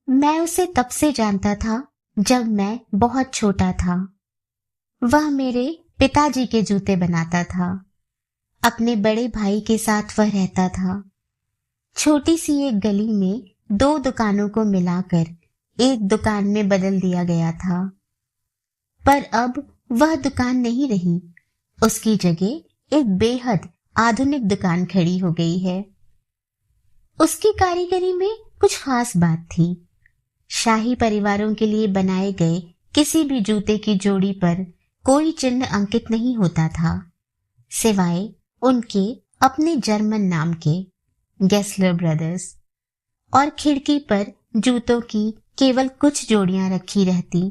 मैं उसे तब से जानता था जब मैं बहुत छोटा था। वह मेरे पिताजी के जूते बनाता था। अपने बड़े भाई के साथ वह रहता था। छोटी सी एक गली में दो दुकानों को मिलाकर एक दुकान में बदल दिया गया था। पर अब वह दुकान नहीं रही। उसकी जगह एक बेहद आधुनिक दुकान खड़ी हो गई है। उसकी कारीगरी में कुछ खास बात थी। शाही परिवारों के लिए बनाए गए किसी भी जूते की जोड़ी पर कोई चिन्ह अंकित नहीं होता था, सिवाय उनके अपने जर्मन नाम के गेस्लर ब्रदर्स। और खिड़की पर जूतों की केवल कुछ जोड़ियां रखी रहती।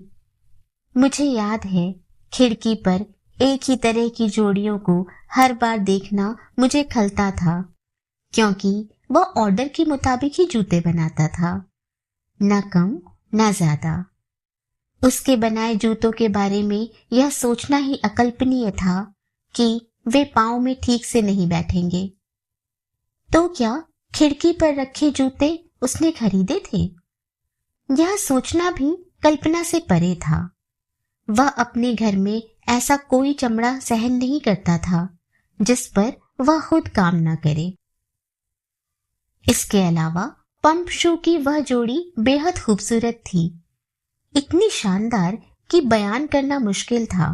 मुझे याद है, खिड़की पर एक ही तरह की जोड़ियों को हर बार देखना मुझे खलता था, क्योंकि वह ऑर्डर के मुताबिक ही जूते बनाता था, न कम न ज्यादा। उसके बनाए जूतों के बारे में यह सोचना ही अकल्पनीय था कि वे पांव में ठीक से नहीं बैठेंगे। तो क्या खिड़की पर रखे जूते उसने खरीदे थे? यह सोचना भी कल्पना से परे था। वह अपने घर में ऐसा कोई चमड़ा सहन नहीं करता था जिस पर वह खुद काम न करे। इसके अलावा पंप शू की वह जोड़ी बेहद खूबसूरत थी, इतनी शानदार कि बयान करना मुश्किल था।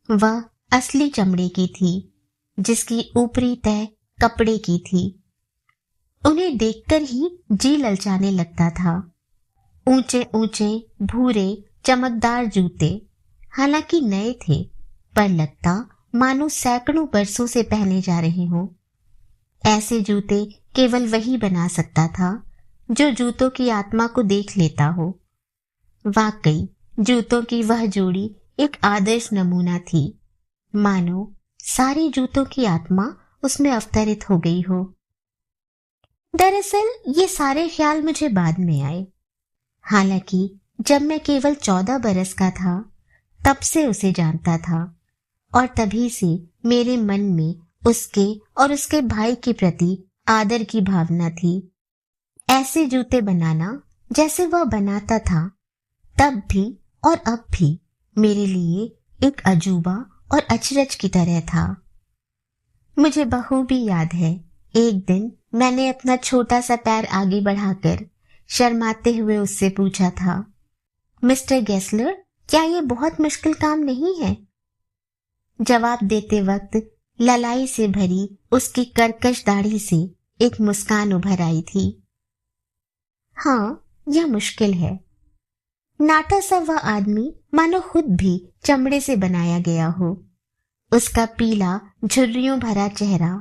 वह असली चमड़े की थी, जिसकी ऊपरी तह कपड़े की थी। उन्हें देखकर ही जी ललचाने लगता था। ऊंचे ऊंचे भूरे चमकदार जूते, हालांकि नए थे, पर लगता मानो सैकड़ों बरसों से पहने जा रहे हों। ऐसे जूते केवल वही बना सकता था जो जूतों की आत्मा को देख लेता हो। वाकई जूतों की वह जोड़ी एक आदर्श नमूना थी, मानो सारे जूतों की आत्मा उसमें अवतरित हो गई हो। दरअसल ये सारे ख्याल मुझे बाद में आए। हालांकि जब मैं केवल 14 बरस का था, तब से उसे जानता था, और तभी से मेरे मन में उसके और उसके भाई के प्रति आदर की भावना थी। ऐसे जूते बनाना जैसे वह बनाता था, तब भी और अब भी मेरे लिए एक अजूबा और अचरज की तरह था। मुझे बखूबी याद है, एक दिन मैंने अपना छोटा सा पैर आगे बढ़ाकर शर्माते हुए उससे पूछा था, मिस्टर गेस्लर, क्या ये बहुत मुश्किल काम नहीं है? जवाब देते वक्त ललाई से भरी उसकी कर्कश दाढ़ी से एक मुस्कान उभर आई थी। हाँ, यह मुश्किल है। नाटा सा वह आदमी मानो खुद भी चमड़े से बनाया गया हो। उसका पीला झुर्रियों भरा चेहरा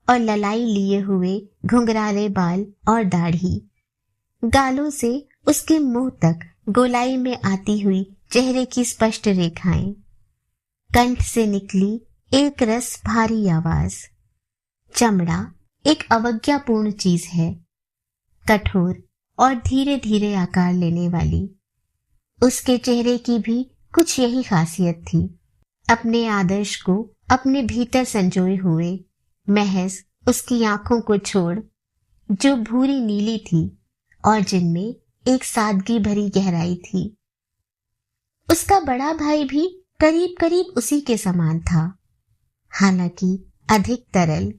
और ललाई लिए हुए घुंघराले बाल और दाढ़ी, गालों से उसके मुंह तक गोलाई में आती हुई चेहरे की स्पष्ट रेखाएं, कंठ से निकली एक रस भारी आवाज। चमड़ा एक अवज्ञापूर्ण चीज है, कठोर और धीरे धीरे आकार लेने वाली। उसके चेहरे की भी कुछ यही खासियत थी, अपने आदर्श को अपने भीतर संजोए हुए, महज उसकी आंखों को छोड़, जो भूरी नीली थी और जिनमें एक सादगी भरी गहराई थी। उसका बड़ा भाई भी करीब करीब उसी के समान था, हालांकि अधिक तरल,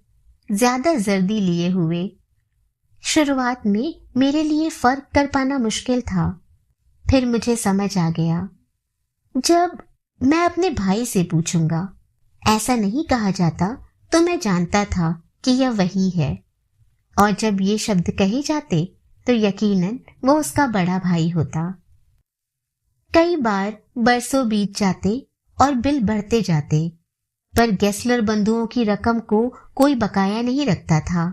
ज्यादा जर्दी लिए हुए। शुरुआत में मेरे लिए फर्क कर पाना मुश्किल था, फिर मुझे समझ आ गया। जब मैं अपने भाई से पूछूंगा, ऐसा नहीं कहा जाता, तो मैं जानता था कि यह वही है, और जब ये शब्द कहे जाते तो यकीनन वो उसका बड़ा भाई होता। कई बार बरसों बीत जाते और बिल बढ़ते जाते, पर गेस्लर बंधुओं की रकम को कोई बकाया नहीं रखता था।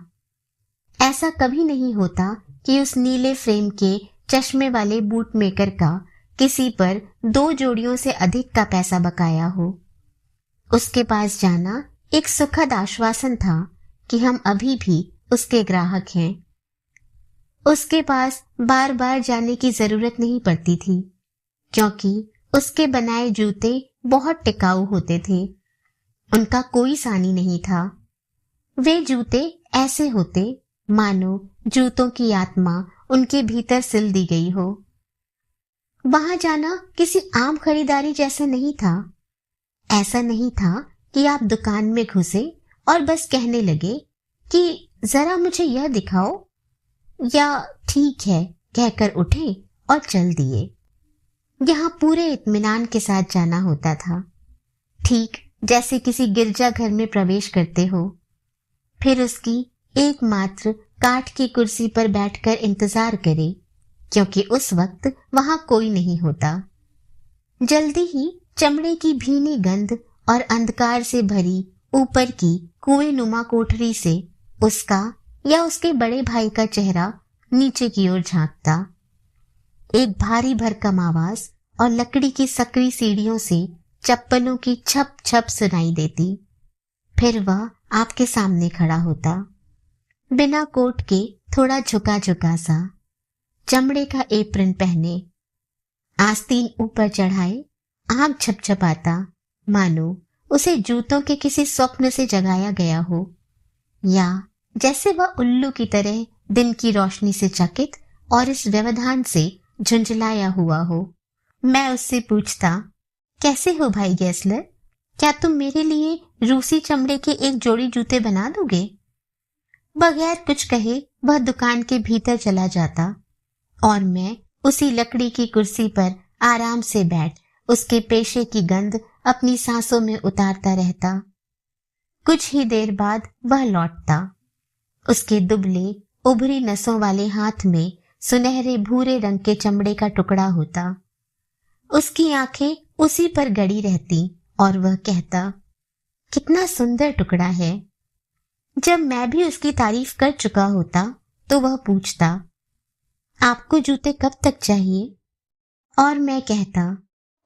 ऐसा कभी नहीं होता कि उस नीले फ्रेम के चश्मे वाले बूट मेकर का किसी पर 2 जोड़ियों से अधिक का पैसा बकाया हो। उसके पास जाना एक सुखद आश्वासन था कि हम अभी भी उसके ग्राहक हैं। उसके पास बार बार जाने की जरूरत नहीं पड़ती थी, क्योंकि उसके बनाए जूते बहुत टिकाऊ होते थे। उनका कोई सानी नहीं था। वे जूते ऐसे होते मानो जूतों की आत्मा उनके भीतर सिल दी गई हो। वहां जाना किसी आम खरीदारी जैसा नहीं था। ऐसा नहीं था कि आप दुकान में घुसे और बस कहने लगे कि जरा मुझे यह दिखाओ, या ठीक है कहकर उठे और चल दिए। यहाँ पूरे इत्मीनान के साथ जाना होता था, ठीक जैसे किसी गिरजाघर में प्रवेश करते हो। फिर उसकी एकमात्र काठ की कुर्सी पर बैठकर इंतजार करे, क्योंकि उस वक्त वहां कोई नहीं होता। जल्दी ही चमड़े की भीनी गंध और अंधकार से भरी ऊपर की कुएं नुमा कोठरी से उसका या उसके बड़े भाई का चेहरा नीचे की ओर झांकता। एक भारी भरकम आवाज और लकड़ी की सकरी सीढ़ियों से चप्पलों की छप छप सुनाई देती। फिर वह आपके सामने खड़ा होता, बिना कोट के थोड़ा झुका झुका सा, चमड़े का एप्रन पहने, आस्तीन ऊपर चढ़ाए, आंख छपछपाता, मानो उसे जूतों के किसी स्वप्न से जगाया गया हो, या जैसे वह उल्लू की तरह दिन की रोशनी से चकित और इस व्यवधान से झुंझलाया हुआ हो। मैं उससे पूछता, कैसे हो भाई गेसलर? क्या तुम मेरे लिए रूसी चमड़े के एक जोड़ी जूते बना दोगे? बगैर कुछ कहे वह दुकान के भीतर चला जाता और मैं उसी लकड़ी की कुर्सी पर आराम से बैठ उसके पेशे की गंध अपनी सांसों में उतारता रहता। कुछ ही देर बाद वह लौटता। उसके दुबले उभरी नसों वाले हाथ में सुनहरे भूरे रंग के चमड़े का टुकड़ा होता। उसकी आंखें उसी पर गड़ी रहती और वह कहता, कितना सुंदर टुकड़ा है। जब मैं भी उसकी तारीफ कर चुका होता तो वह पूछता, आपको जूते कब तक चाहिए? और मैं कहता,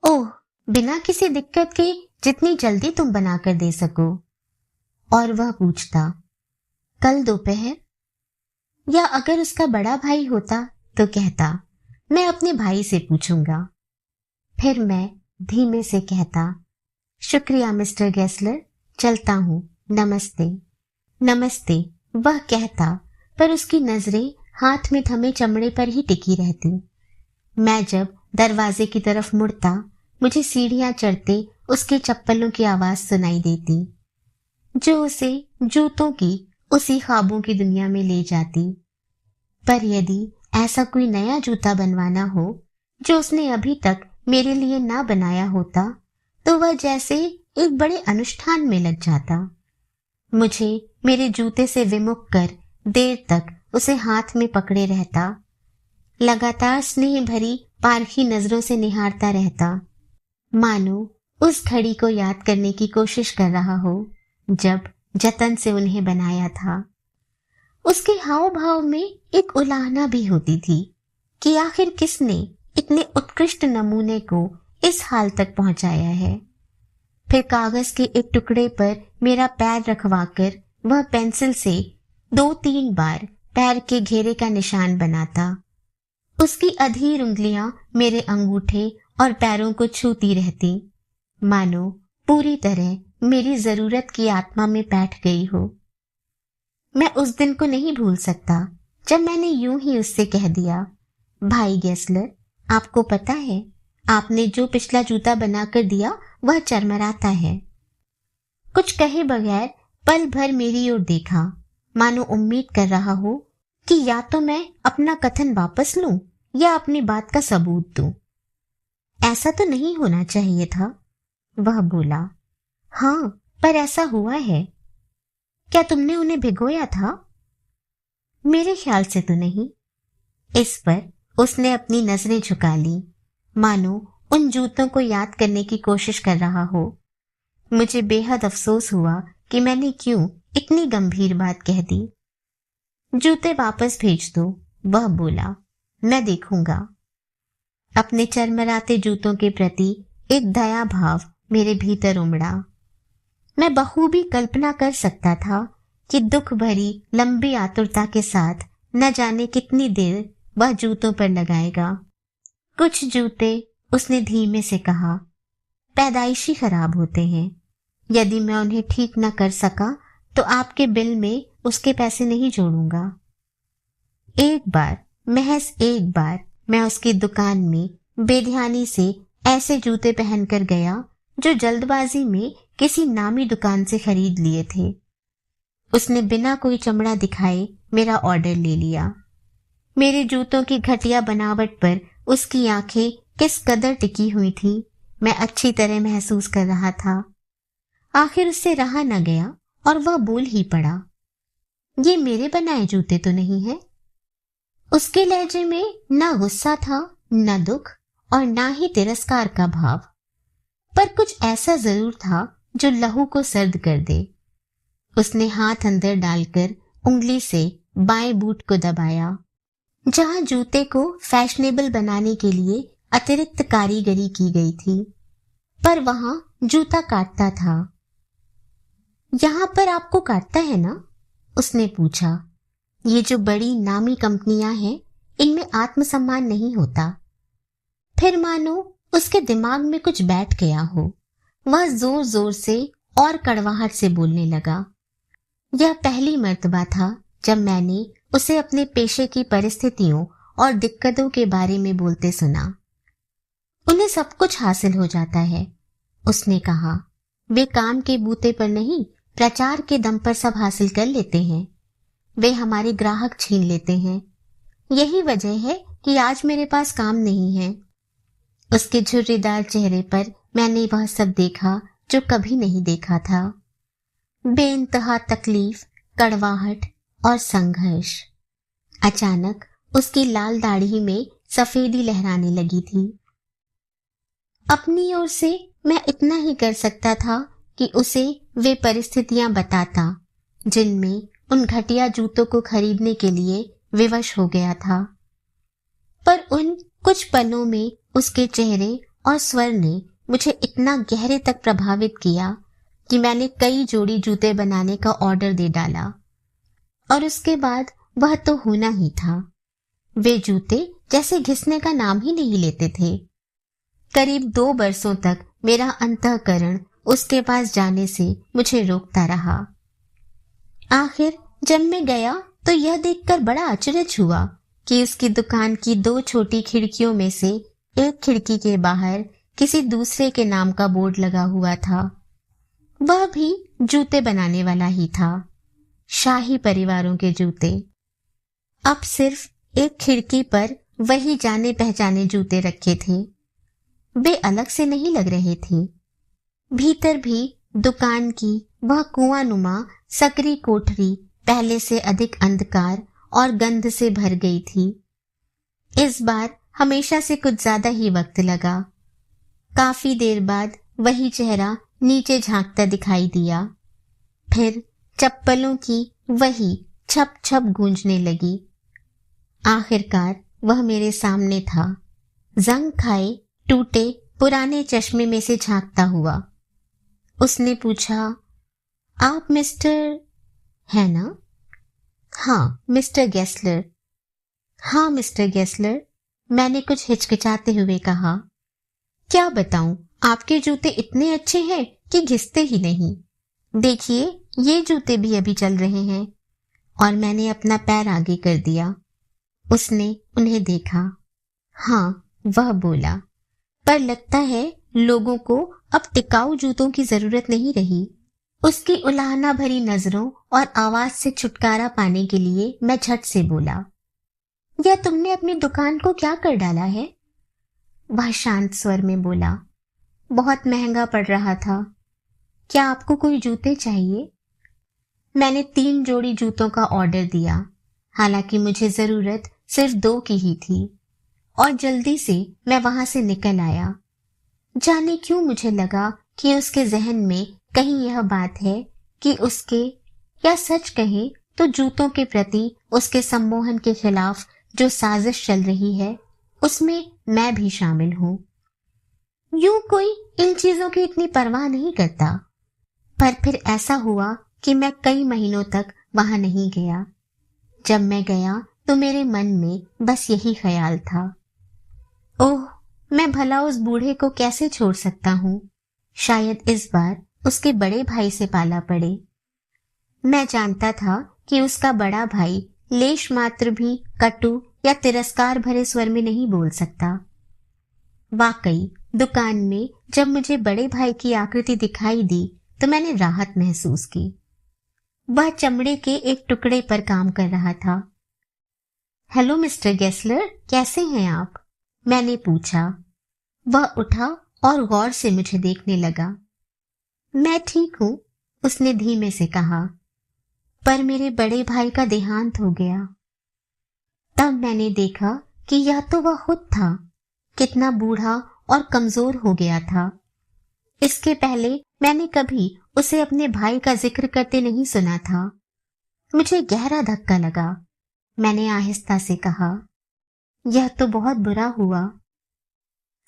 ओह, बिना किसी दिक्कत के जितनी जल्दी तुम बनाकर दे सको। और वह पूछता, कल दोपहर? या अगर उसका बड़ा भाई होता तो कहता, मैं अपने भाई से पूछूंगा। फिर मैं धीमे से कहता, शुक्रिया मिस्टर गेसलर, चलता हूं, नमस्ते। नमस्ते वह कहता, पर उसकी नजरें हाथ में थमे चमड़े पर ही टिकी रहती। मैं जब दरवाजे की तरफ मुड़ता, मुझे सीढ़ियां चढ़ते उसके चप्पलों की आवाज सुनाई देती, जो उसे जूतों की उसी ख्वाबों की दुनिया में ले जाती। पर यदि ऐसा कोई नया जूता बनवाना हो जो उसने अभी तक मेरे लिए ना बनाया होता, तो वह जैसे एक बड़े अनुष्ठान में लग जाता। मुझे मेरे जूते से विमुख कर देर तक उसे हाथ में पकड़े रहता, लगातार स्नेह भरी पारखी नजरों से निहारता रहता, मानो उस घड़ी को याद करने की कोशिश कर रहा हो जब जतन से उन्हें बनाया था। उसके हाव भाव में एक उलाहना भी होती थी कि आखिर किसने इतने उत्कृष्ट नमूने को इस हाल तक पहुंचाया है। फिर कागज के एक टुकड़े पर मेरा पैर रखवाकर वह पेंसिल से 2-3 बार पैर के घेरे का निशान बनाता। उसकी अधीर उंगलियां मेरे अंगूठे और पैरों को छूती रहती, मानो पूरी तरह मेरी जरूरत की आत्मा में बैठ गई हो। मैं उस दिन को नहीं भूल सकता जब मैंने यूं ही उससे कह दिया, भाई गेसलर, आपको पता है, आपने जो पिछला जूता बनाकर दिया वह चरमराता है। कुछ कहे बगैर पल भर मेरी ओर देखा, मानो उम्मीद कर रहा हो कि या तो मैं अपना कथन वापस लूं या अपनी बात का सबूत दूं। ऐसा तो नहीं होना चाहिए था, वह बोला। हाँ, पर ऐसा हुआ है। क्या तुमने उन्हें भिगोया था? मेरे ख्याल से तो नहीं। इस पर उसने अपनी नजरें झुका ली, मानो उन जूतों को याद करने की कोशिश कर रहा हो। मुझे बेहद अफसोस हुआ कि मैंने क्यों इतनी गंभीर बात कह दी। जूते वापस भेज दो, वह बोला, मैं देखूंगा। अपने चरमराते जूतों के प्रति एक दया भाव मेरे भीतर उमड़ा। मैं बखूबी कल्पना कर सकता था कि दुख भरी लंबी आतुरता के साथ न जाने कितनी देर वह जूतों पर लगाएगा। कुछ जूते, उसने धीमे से कहा, पैदाइशी खराब होते हैं। यदि मैं उन्हें ठीक न कर सका तो आपके बिल में उसके पैसे नहीं जोड़ूंगा। एक बार महज एक बार मैं उसकी दुकान में बेध्यानी से ऐसे जूते पहनकर गया जो जल्दबाजी में किसी नामी दुकान से खरीद लिए थे। उसने बिना कोई चमड़ा दिखाए मेरा ऑर्डर ले लिया। मेरे जूतों की घटिया बनावट पर उसकी आंखें किस कदर टिकी हुई थी मैं अच्छी तरह महसूस कर रहा था। आखिर उससे रहा न गया और वह बोल ही पड़ा, ये मेरे बनाए जूते तो नहीं है। उसके लहजे में न गुस्सा था, न दुख और न ही तिरस्कार का भाव, पर कुछ ऐसा जरूर था जो लहू को सर्द कर दे। उसने हाथ अंदर डालकर उंगली से बाएं बूट को दबाया, जहां जूते को फैशनेबल बनाने के लिए अतिरिक्त कारीगरी की गई थी, पर वहां जूता काटता था। यहां पर आपको काटता है ना? उसने पूछा। ये जो बड़ी नामी कंपनियां हैं, इनमें आत्मसम्मान नहीं होता। फिर मानो उसके दिमाग में कुछ बैठ गया हो, वह जोर जोर से और कड़वाहट से बोलने लगा। यह पहली मर्तबा था जब मैंने उसे अपने पेशे की परिस्थितियों और दिक्कतों के बारे में बोलते सुना। उन्हें सब कुछ हासिल हो जाता है, उसने कहा। वे काम के बूते पर नहीं, प्रचार के दम पर सब हासिल कर लेते हैं। वे हमारे ग्राहक छीन लेते हैं। यही वजह है कि आज मेरे पास काम नहीं है। उसके झुर्रीदार चेहरे पर मैंने वह सब देखा जो कभी नहीं देखा था। बेइंतहा तकलीफ, कड़वाहट और संघर्ष। अचानक उसकी लाल दाढ़ी में सफेदी लहराने लगी थी। अपनी ओर से मैं इतना ही कर सकता था कि उसे वे परिस्थितियां बताता जिनमें उन घटिया जूतों को खरीदने के लिए विवश हो गया था। पर उन कुछ पलों में उसके चेहरे और स्वर ने मुझे इतना गहरे तक प्रभावित किया कि मैंने कई जोड़ी जूते बनाने का ऑर्डर दे डाला। और उसके बाद वह तो होना ही था। वे जूते जैसे घिसने का नाम ही नहीं लेते थे। करीब 2 बरसों तक मेरा अंतःकरण उसके पास जाने से मुझे रोकता रहा। आखिर जब मैं गया तो यह देखकर बड़ा अचरज हुआ कि उसकी दुकान की 2 छोटी खिड़कियों में से एक खिड़की के बाहर किसी दूसरे के नाम का बोर्ड लगा हुआ था। वह भी जूते बनाने वाला ही था, शाही परिवारों के जूते। अब सिर्फ एक खिड़की पर वही जाने पहचाने जूते रखे थे। वे अलग से नहीं लग रहे थे। भीतर भी दुकान की वह कुआंनुमा सकरी कोठरी पहले से अधिक अंधकार और गंध से भर गई थी। इस बार हमेशा से कुछ ज्यादा ही वक्त लगा। काफी देर बाद वही चेहरा नीचे झांकता दिखाई दिया। फिर चप्पलों की वही छप छप गूंजने लगी। आखिरकार वह मेरे सामने था, जंग खाए टूटे पुराने चश्मे में से झांकता हुआ। उसने पूछा, आप मिस्टर है ना? हाँ, मिस्टर गेस्लर। हाँ मिस्टर गेस्लर, मैंने कुछ हिचकिचाते हुए कहा। क्या बताऊं, आपके जूते इतने अच्छे हैं कि घिसते ही नहीं। देखिए, ये जूते भी अभी चल रहे हैं। और मैंने अपना पैर आगे कर दिया। उसने उन्हें देखा। हाँ, वह बोला, पर लगता है लोगों को अब टिकाऊ जूतों की जरूरत नहीं रही। उसकी उलाहना भरी नजरों और आवाज से छुटकारा पाने के लिए मैं झट से बोला, या तुमने अपनी दुकान को क्या कर डाला है? वह शांत स्वर में बोला, बहुत महंगा पड़ रहा था। क्या आपको कोई जूते चाहिए? मैंने 3 जोड़ी जूतों का ऑर्डर दिया, हालांकि मुझे जरूरत सिर्फ 2 की ही थी, और जल्दी से मैं वहां से निकल आया। जाने क्यों मुझे लगा कि उसके जहन में कहीं यह बात है कि उसके, या सच कहें तो जूतों के प्रति उसके सम्मोहन के खिलाफ जो साजिश चल रही है, उसमें मैं भी शामिल हूं। यूं कोई इन चीजों की इतनी परवाह नहीं करता, पर फिर ऐसा हुआ कि मैं कई महीनों तक वहां नहीं गया। जब मैं गया तो मेरे मन में बस यही ख्याल था, ओह, मैं भला उस बूढ़े को कैसे छोड़ सकता हूं? शायद इस बार उसके बड़े भाई से पाला पड़े। मैं जानता था कि उसका बड़ा भाई लेश मात्र भी कटु या तिरस्कार भरे स्वर में नहीं बोल सकता। वाकई दुकान में जब मुझे बड़े भाई की आकृति दिखाई दी तो मैंने राहत महसूस की। वह चमड़े के एक टुकड़े पर काम कर रहा था। हेलो मिस्टर गेस्लर, कैसे हैं आप? मैंने पूछा। वह उठा और गौर से मुझे देखने लगा। मैं ठीक हूं, उसने धीमे से कहा, पर मेरे बड़े भाई का देहांत हो गया। तब मैंने देखा कि यह तो वह खुद था, कितना बूढ़ा और कमजोर हो गया था। इसके पहले मैंने कभी उसे अपने भाई का जिक्र करते नहीं सुना था। मुझे गहरा धक्का लगा। मैंने आहिस्ता से कहा, यह तो बहुत बुरा हुआ।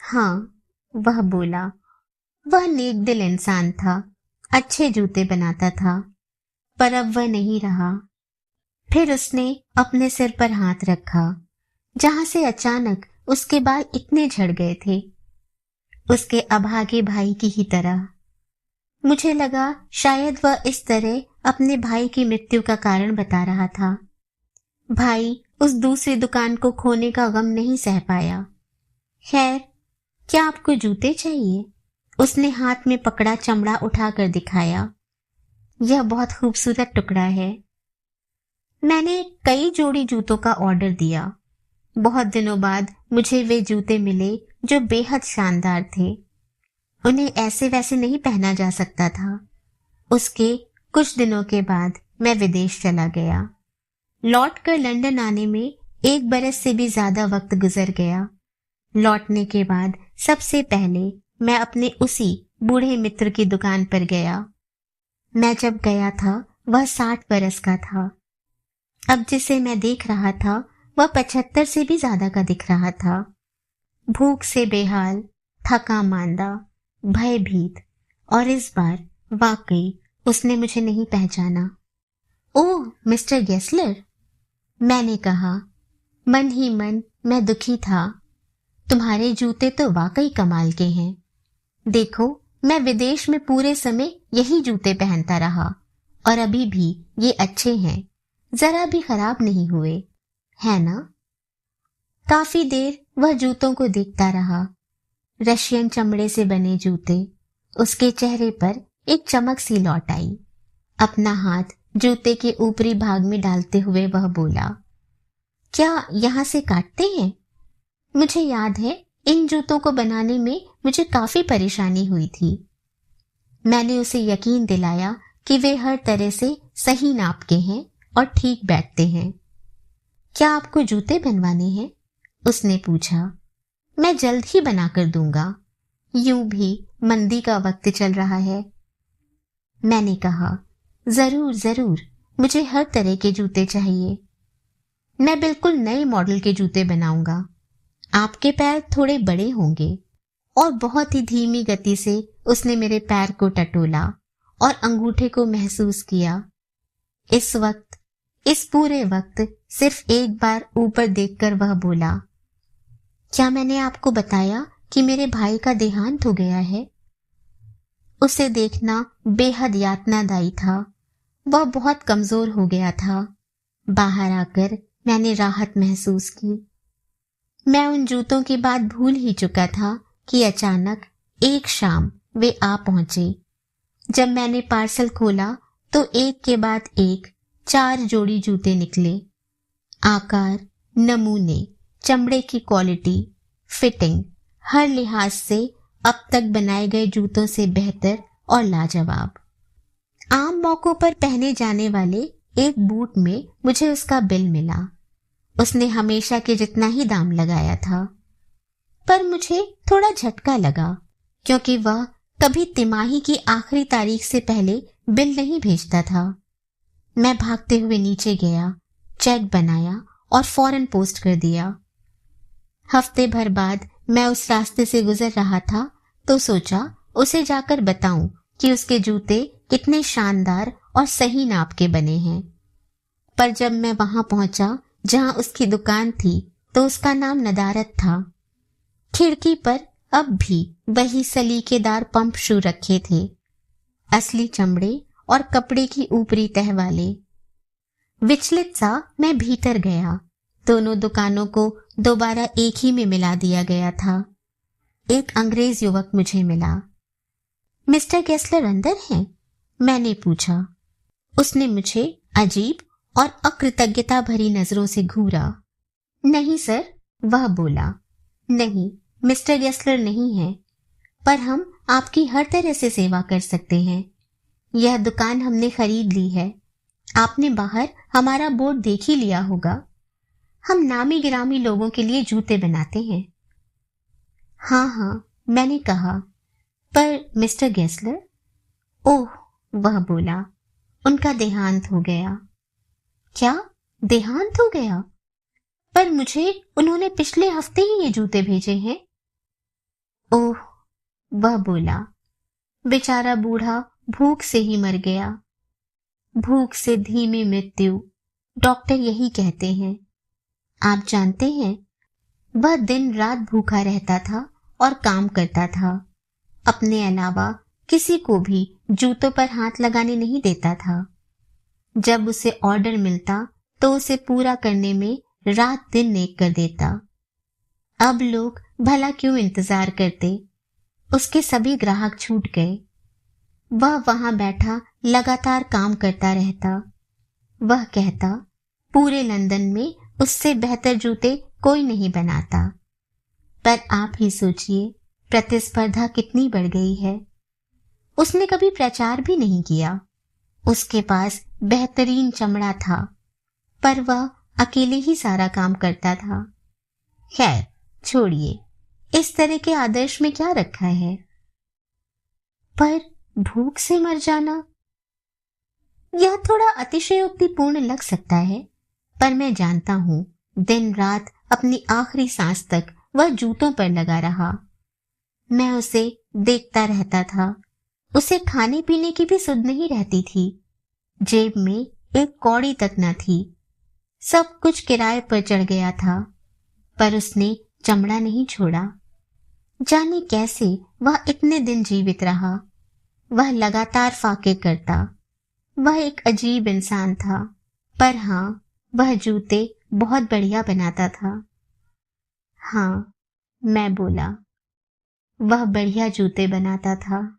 हाँ, वह बोला। वह नेक दिल इंसान था, अच्छे जूते बनाता था, पर अब वह नहीं रहा। फिर उसने अपने सिर पर हाथ रखा, जहां से अचानक उसके बाल इतने झड़ गए थे, उसके अभागे भाई की ही तरह। मुझे लगा शायद वह इस तरह अपने भाई की मृत्यु का कारण बता रहा था। भाई उस दूसरी दुकान को खोने का गम नहीं सह पाया। खैर, क्या आपको जूते चाहिए? उसने हाथ में पकड़ा चमड़ा उठाकर दिखाया। यह बहुत खूबसूरत टुकड़ा है। मैंने कई जोड़ी जूतों का ऑर्डर दिया। बहुत दिनों बाद मुझे वे जूते मिले जो बेहद शानदार थे। उन्हें ऐसे वैसे नहीं पहना जा सकता था। उसके कुछ दिनों के बाद मैं विदेश चला गया। लौटकर लंदन आने में 1 बरस से भी ज्यादा वक्त गुजर गया। लौटने के बाद सबसे पहले मैं अपने उसी बूढ़े मित्र की दुकान पर गया। मैं जब गया था वह 60 बरस का था। अब जिसे मैं देख रहा था वह 75 से भी ज्यादा का दिख रहा था। भूख से बेहाल, थका मांदा, भयभीत, और इस बार वाकई उसने मुझे नहीं पहचाना। ओह मिस्टर गेस्लर, मैंने कहा। मन ही मन मैं दुखी था। तुम्हारे जूते तो वाकई कमाल के हैं। देखो, मैं विदेश में पूरे समय यही जूते पहनता रहा और अभी भी ये अच्छे हैं, जरा भी खराब नहीं हुए, है ना? काफी देर वह जूतों को देखता रहा। रशियन चमड़े से बने जूते। उसके चेहरे पर एक चमक सी लौट आई। अपना हाथ जूते के ऊपरी भाग में डालते हुए वह बोला, क्या यहां से काटते हैं? मुझे याद है इन जूतों को बनाने में मुझे काफी परेशानी हुई थी। मैंने उसे यकीन दिलाया कि वे हर तरह से सही नाप के हैं और ठीक बैठते हैं। क्या आपको जूते बनवाने हैं? उसने पूछा। मैं जल्द ही बनाकर दूंगा, यूं भी मंदी का वक्त चल रहा है। मैंने कहा, जरूर जरूर, मुझे हर तरह के जूते चाहिए। मैं बिल्कुल नए मॉडल के जूते बनाऊंगा। आपके पैर थोड़े बड़े होंगे। और बहुत ही धीमी गति से उसने मेरे पैर को टटोला और अंगूठे को महसूस किया। इस पूरे वक्त सिर्फ एक बार ऊपर देखकर वह बोला, क्या मैंने आपको बताया कि मेरे भाई का देहांत हो गया है? उसे देखना बेहद यातनादायी था। वह बहुत कमजोर हो गया था। बाहर आकर मैंने राहत महसूस की। मैं उन जूतों की बात भूल ही चुका था कि अचानक एक शाम वे आ पहुंचे। जब मैंने पार्सल खोला तो एक के बाद एक 4 जोड़ी जूते निकले। आकार, नमूने, चमड़े की क्वालिटी, फिटिंग, हर लिहाज से अब तक बनाए गए जूतों से बेहतर और लाजवाब। आम मौकों पर पहने जाने वाले एक बूट में मुझे उसका बिल मिला। उसने हमेशा के जितना ही दाम लगाया था, पर मुझे थोड़ा झटका लगा क्योंकि वह कभी तिमाही की आखिरी तारीख से पहले बिल नहीं भेजता था। मैं भागते हुए नीचे गया, चेक बनाया और फौरन पोस्ट कर दिया। हफ्ते भर बाद मैं उस रास्ते से गुजर रहा था तो सोचा उसे जाकर बताऊं कि उसके जूते कितने शानदार और सही नाप के बने हैं। पर जब मैं वहां पहुंचा जहां उसकी दुकान थी तो उसका नाम नदारत था। खिड़की पर अब भी वही सलीकेदार पंप शू रखे थे, असली चमड़े और कपड़े की ऊपरी तह वाले। विचलित सा मैं भीतर गया दोनों दुकानों को दोबारा एक ही में मिला दिया गया था। एक अंग्रेज युवक मुझे मिला। मिस्टर गेस्लर अंदर हैं? मैंने पूछा। उसने मुझे अजीब और अकृतज्ञता भरी नजरों से घूरा। नहीं सर, वह बोला। नहीं, मिस्टर गेस्लर नहीं है, पर हम आपकी हर तरह से सेवा कर सकते हैं। यह दुकान हमने खरीद ली है। आपने बाहर हमारा बोर्ड देख ही लिया होगा। हम नामी गिरामी लोगों के लिए जूते बनाते हैं। हाँ हाँ, मैंने कहा, पर मिस्टर गेस्लर? ओह, वह बोला, उनका देहांत हो गया। क्या देहांत हो गया? पर मुझे उन्होंने पिछले हफ्ते ही ये जूते भेजे हैं। ओह, वह बोला, बेचारा बूढ़ा भूख से ही मर गया। भूख से धीमी मृत्यु, डॉक्टर यही कहते हैं। आप जानते हैं, वह दिन रात भूखा रहता था और काम करता था। अपने अलावा किसी को भी जूतों पर हाथ लगाने नहीं देता था। जब उसे ऑर्डर मिलता तो उसे पूरा करने में रात दिन एक कर देता। अब लोग भला क्यों इंतजार करते? उसके सभी ग्राहक छूट गए। वह वहां बैठा लगातार काम करता रहता। वह कहता, पूरे लंदन में उससे बेहतर जूते कोई नहीं बनाता। पर आप ही सोचिए, प्रतिस्पर्धा कितनी बढ़ गई है। उसने कभी प्रचार भी नहीं किया। उसके पास बेहतरीन चमड़ा था, पर वह अकेले ही सारा काम करता था। खैर, छोड़िए, इस तरह के आदर्श में क्या रखा है। पर भूख से मर जाना, यह थोड़ा अतिशयोक्तिपूर्ण लग सकता है, पर मैं जानता हूं, दिन रात अपनी आखिरी सांस तक वह जूतों पर लगा रहा। मैं उसे देखता रहता था। उसे खाने पीने की भी सुध नहीं रहती थी। जेब में एक कौड़ी तक न थी। सब कुछ किराए पर चढ़ गया था, पर उसने चमड़ा नहीं छोड़ा। जाने कैसे वह इतने दिन जीवित रहा। वह लगातार फाके करता। वह एक अजीब इंसान था, पर हाँ, वह जूते बहुत बढ़िया बनाता था। हाँ, मैं बोला, वह बढ़िया जूते बनाता था।